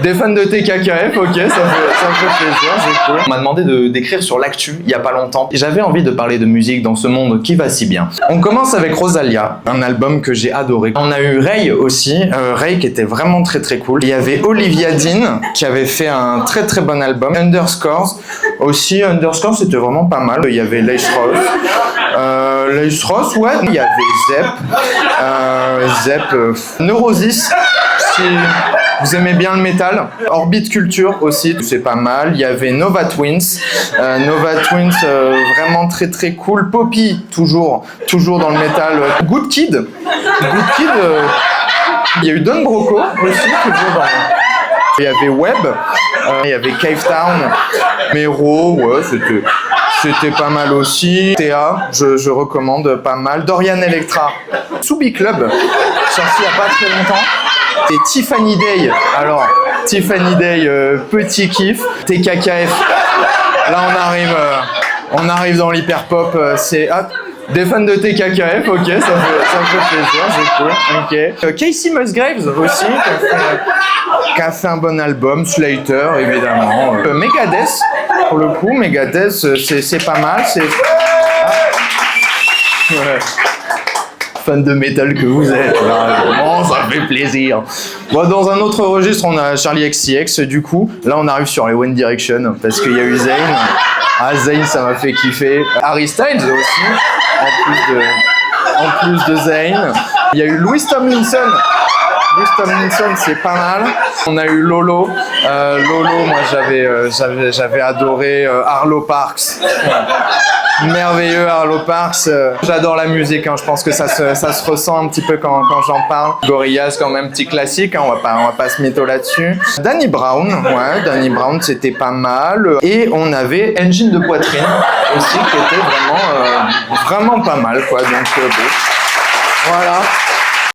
Des fans de TKKF, ok, ça me fait plaisir, c'est cool. On m'a demandé d'écrire sur l'actu il y a pas longtemps. J'avais envie de parler de musique dans ce monde qui va si bien. On commence avec Rosalia, un album que j'ai adoré. On a eu Ray aussi, Ray qui était vraiment très très cool. Il y avait Olivia Dean qui avait fait un très très bon album. Underscores aussi, Underscores c'était vraiment pas mal. Il y avait Lace Ross, ouais. Il y avait Zep, Neurosis, si vous aimez bien le métal. Orbit Culture aussi, c'est pas mal. Il y avait Nova Twins, vraiment très très cool. Poppy, toujours dans le métal. Good Kid, il y a eu Don Broco aussi, toujours dans... Il y avait Web, il y avait Cave Town, Mero, ouais, c'était pas mal aussi. Théa, je recommande pas mal. Dorian Electra, Soubi Club, sorti il y a pas très longtemps. Et Tiffany Day, alors Tiffany Day, petit kiff. TKKF, là on arrive dans l'hyper pop, c'est... Ah, des fans de TKKF, ok, ça me fait plaisir, c'est cool, ok. Casey Musgraves aussi, qui a fait un bon album, Slater évidemment. Megadeth, pour le coup, Megadeth c'est pas mal, c'est... Ah. Ouais. Fan de métal que vous êtes, vraiment, ça fait plaisir. Bon, dans un autre registre, on a Charlie XCX, du coup, là on arrive sur les One Direction, parce qu'il y a eu Zayn. Ah, Zayn, ça m'a fait kiffer. Harry Styles aussi, en plus de Zayn. Il y a eu Louis Tomlinson. Louis Tomlinson, c'est pas mal. On a eu Lolo. Lolo, moi j'avais adoré Arlo Parks. Merveilleux Arlo Parks. J'adore la musique, hein. Je pense que ça se ressent un petit peu quand j'en parle. Gorillaz, quand même, petit classique, hein. On va pas se mytho là-dessus. Danny Brown, ouais, Danny Brown, c'était pas mal. Et on avait Engine de Poitrine aussi, qui était vraiment pas mal, quoi. Donc, bon. Voilà.